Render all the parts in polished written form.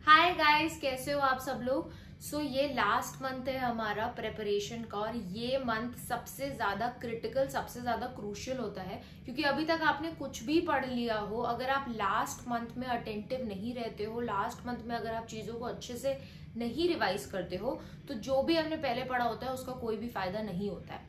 Hi guys, कैसे हो आप सब लोग। ये लास्ट मंथ है हमारा प्रेपरेशन का और ये मंथ सबसे ज्यादा क्रिटिकल, सबसे ज्यादा क्रूशियल होता है क्योंकि अभी तक आपने कुछ भी पढ़ लिया हो, अगर आप लास्ट मंथ में अटेंटिव नहीं रहते हो, लास्ट मंथ में अगर आप चीजों को अच्छे से नहीं रिवाइज करते हो तो जो भी हमने पहले पढ़ा होता है उसका कोई भी फायदा नहीं होता है।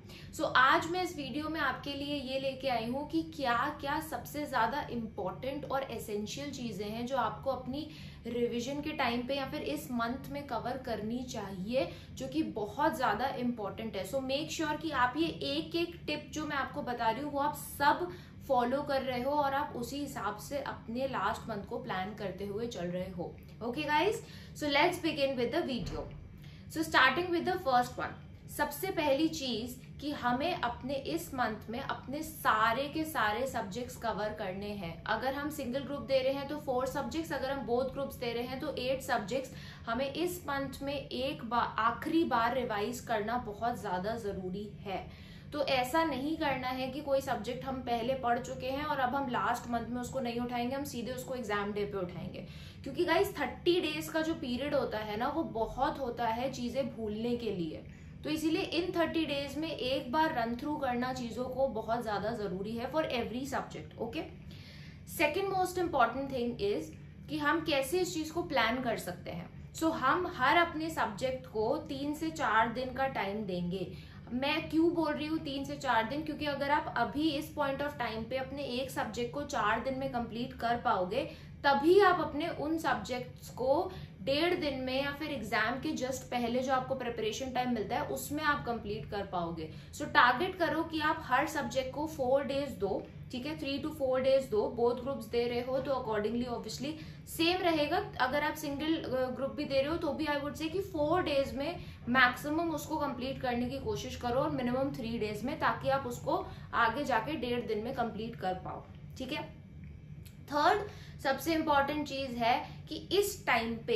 आज मैं इस वीडियो में आपके लिए ये लेके आई हूँ कि क्या क्या सबसे ज्यादा इम्पोर्टेंट और एसेंशियल चीजें हैं जो आपको अपनी रिवीजन के टाइम पे या फिर इस मंथ में कवर करनी चाहिए, जो कि बहुत ज्यादा इम्पोर्टेंट है। मेक श्योर कि आप ये एक एक टिप जो मैं आपको बता रही हूँ वो आप सब फॉलो कर रहे हो और आप उसी हिसाब से अपने लास्ट मंथ को प्लान करते हुए चल रहे हो। Okay guys, so let's begin with the video. Starting with the first one, सबसे पहली चीज कि हमें अपने इस मंथ में अपने सारे के सारे सब्जेक्ट्स कवर करने हैं। अगर हम सिंगल ग्रुप दे रहे हैं तो 4 सब्जेक्ट्स, अगर हम बोथ ग्रुप्स दे रहे हैं तो 8 सब्जेक्ट्स हमें इस मंथ में एक बार, आखिरी बार रिवाइज करना बहुत ज्यादा जरूरी है। तो ऐसा नहीं करना है कि कोई सब्जेक्ट हम पहले पढ़ चुके हैं और अब हम लास्ट मंथ में उसको नहीं उठाएंगे, हम सीधे उसको एग्जाम डे पे उठाएंगे। क्योंकि गाइस 30 डेज का जो पीरियड होता है ना, वो बहुत होता है चीजें भूलने के लिए। तो इसीलिए इन 30 डेज में एक बार रन थ्रू करना चीजों को बहुत ज्यादा जरूरी है for every subject. Okay, second most important thing is कि हम कैसे इस चीज को प्लान कर सकते हैं। हम हर अपने सब्जेक्ट को 3 से 4 दिन का टाइम देंगे। मैं क्यों बोल रही हूँ 3 से 4 दिन, क्योंकि अगर आप अभी इस पॉइंट ऑफ टाइम पे अपने एक सब्जेक्ट को 4 दिन में कंप्लीट कर पाओगे, तभी आप अपने उन सब्जेक्ट्स को 1.5 दिन में या फिर एग्जाम के जस्ट पहले जो आपको प्रिपरेशन टाइम मिलता है उसमें आप कंप्लीट कर पाओगे। टारगेट करो कि आप हर सब्जेक्ट को 4 डेज दो, ठीक है, 3 to 4 डेज दो। बोथ ग्रुप्स दे रहे हो तो अकॉर्डिंगली ऑब्वियसली सेम रहेगा। अगर आप सिंगल ग्रुप भी दे रहे हो तो भी आई वुड से कि 4 डेज में मैक्सिमम उसको कंप्लीट करने की कोशिश करो और मिनिमम 3 डेज में, ताकि आप उसको आगे जाके 1.5 दिन में कंप्लीट कर पाओ। ठीक है, थर्ड सबसे इंपॉर्टेंट चीज है कि इस टाइम पे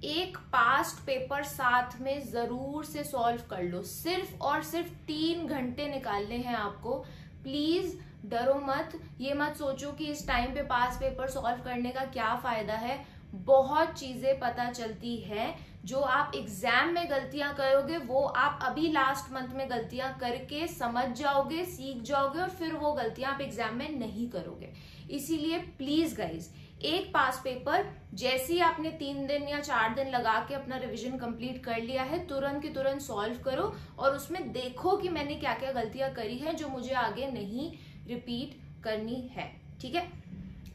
एक पास्ट पेपर साथ में जरूर से सॉल्व कर लो। सिर्फ और सिर्फ 3 घंटे निकालने हैं आपको। प्लीज डरो मत, ये मत सोचो कि इस टाइम पे पास्ट पेपर सॉल्व करने का क्या फायदा है। बहुत चीजें पता चलती है जो आप एग्जाम में गलतियां करोगे वो आप अभी लास्ट मंथ में गलतियां करके समझ जाओगे, सीख जाओगे और फिर वो गलतियां आप एग्जाम में नहीं करोगे। इसीलिए प्लीज गाइज, एक पास पेपर जैसे ही आपने 3 दिन या 4 दिन लगा के अपना रिवीजन कंप्लीट कर लिया है, तुरंत की तुरंत सॉल्व करो और उसमें देखो कि मैंने क्या क्या गलतियां करी है जो मुझे आगे नहीं रिपीट करनी है। ठीक है,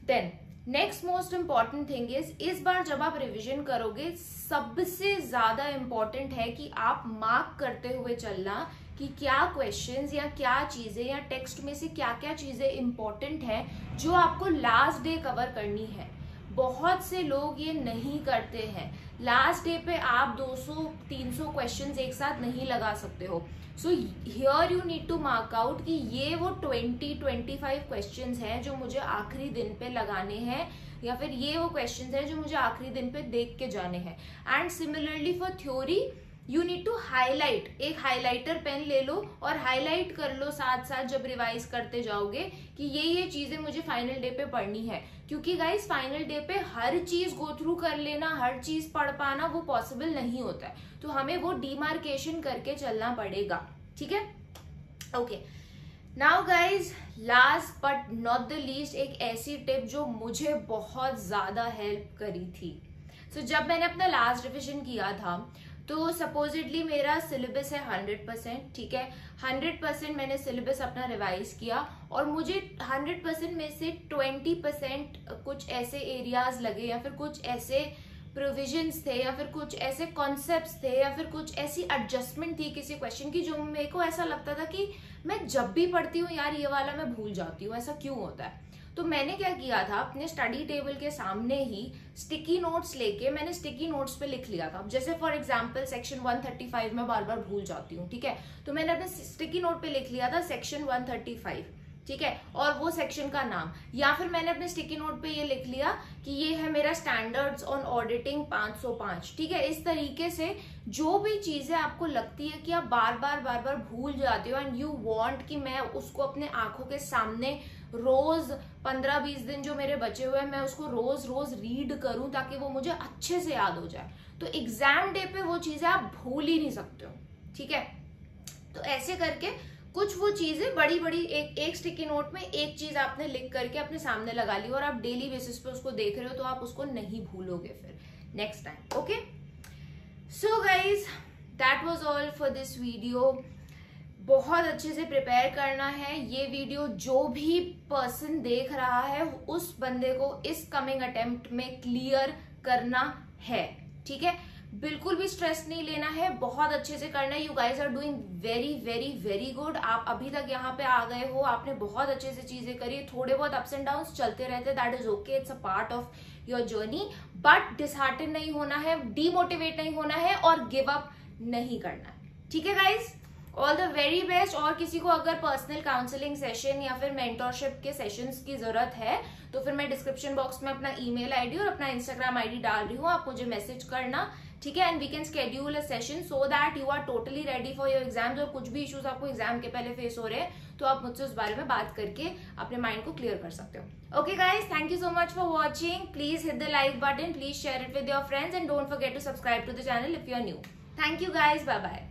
then next most important thing is, इस बार जब आप रिवीजन करोगे सबसे ज्यादा इंपॉर्टेंट है कि आप मार्क करते हुए चलना कि क्या क्वेश्चंस या क्या चीजें या टेक्स्ट में से क्या क्या चीजें इंपॉर्टेंट है जो आपको लास्ट डे कवर करनी है। बहुत से लोग ये नहीं करते हैं। लास्ट डे पे आप 200-300 क्वेश्चंस एक साथ नहीं लगा सकते हो। Here you need to mark out कि ये वो 20-25 क्वेश्चंस हैं जो मुझे आखिरी दिन पे लगाने हैं, या फिर ये वो क्वेश्चंस हैं जो मुझे आखिरी दिन पे देख के जाने हैं। And similarly for theory you need to highlight. एक हाइलाइटर पेन ले लो और हाईलाइट कर लो साथ साथ जब रिवाइज करते जाओगे कि ये चीजें मुझे फाइनल डे पे पढ़नी है। क्योंकि गाइस फाइनल डे पे हर चीज गो थ्रू कर लेना, हर चीज पढ़ पाना वो पॉसिबल नहीं होता है। तो हमें वो डिमार्केशन करके चलना पड़ेगा। ठीक है, okay. Now guys, last but not the least, एक ऐसी टिप जो मुझे बहुत ज्यादा हेल्प करी थी। जब मैंने अपना लास्ट रिविजन किया था तो सपोजिटली मेरा सिलेबस है 100%, ठीक है। 100% मैंने सिलेबस अपना रिवाइज किया और मुझे 100% में से 20% कुछ ऐसे एरियाज लगे या फिर कुछ ऐसे प्रोविजंस थे या फिर कुछ ऐसे कॉन्सेप्ट्स थे या फिर कुछ ऐसी एडजस्टमेंट थी किसी क्वेश्चन की जो मेरे को ऐसा लगता था कि मैं जब भी पढ़ती हूँ यार ये वाला मैं भूल जाती हूँ, ऐसा क्यों होता है। तो मैंने क्या किया था, अपने स्टडी टेबल के सामने ही स्टिकी नोट्स लेके मैंने स्टिकी नोट्स पे लिख लिया था। जैसे फॉर एग्जांपल सेक्शन 135 में बार बार भूल जाती हूँ, ठीक है, तो मैंने अपने स्टिकी नोट पे लिख लिया था सेक्शन 135, ठीक है, और वो सेक्शन का नाम। या फिर मैंने अपने स्टिकी नोट पे ये लिख लिया कि ये है मेरा स्टैंडर्ड्स ऑन ऑडिटिंग 505, ठीक है। इस तरीके से जो भी चीजें आपको लगती है कि आप बार बार भूल जाते हो एंड यू वांट कि मैं उसको अपने आंखों के सामने रोज 15-20 दिन जो मेरे बचे हुए हैं मैं उसको रोज रोज रीड करूं ताकि वो मुझे अच्छे से याद हो जाए। तो एग्जाम डे पे वो चीजें आप भूल ही नहीं सकते हो, ठीक है। तो ऐसे करके कुछ वो चीजें बड़ी बड़ी एक स्टिकी नोट में एक चीज आपने लिख करके अपने सामने लगा ली और आप डेली बेसिस पे उसको देख रहे हो तो आप उसको नहीं भूलोगे फिर next time. Okay, so guys that was all for this video. बहुत अच्छे से प्रिपेयर करना है। ये वीडियो जो भी पर्सन देख रहा है उस बंदे को इस कमिंग अटेम्प्ट में क्लियर करना है, ठीक है। बिल्कुल भी स्ट्रेस नहीं लेना है, बहुत अच्छे से करना है। You guys are doing very very very good. आप अभी तक यहाँ पे आ गए हो, आपने बहुत अच्छे से चीजें करी। थोड़े बहुत अप्स एंड डाउन्स चलते रहते, that is okay, it's a part of your journey. But dishearten नहीं होना है, डीमोटिवेट नहीं होना है और गिव अप नहीं करना है, ठीक है guys. All the very best. और किसी को अगर पर्सनल काउंसलिंग सेशन या फिर मेंटोरशिप के सेशंस की जरूरत है तो फिर मैं डिस्क्रिप्शन बॉक्स में अपना ईमेल आईडी और अपना इंस्टाग्राम आईडी डाल रही हूँ, आप मुझे मैसेज करना, ठीक है। And we can schedule a session so that you are totally ready for your exams. और कुछ भी इश्यूज आपको एग्जाम के पहले फेस हो रहे हैं तो आप मुझसे उस बारे में बात करके अपने माइंड को क्लियर कर सकते हो। Okay guys, thank you so much for watching. Please hit the like button, please share it with your friends and don't forget to subscribe to the channel if you are new. Thank you guys, bye bye.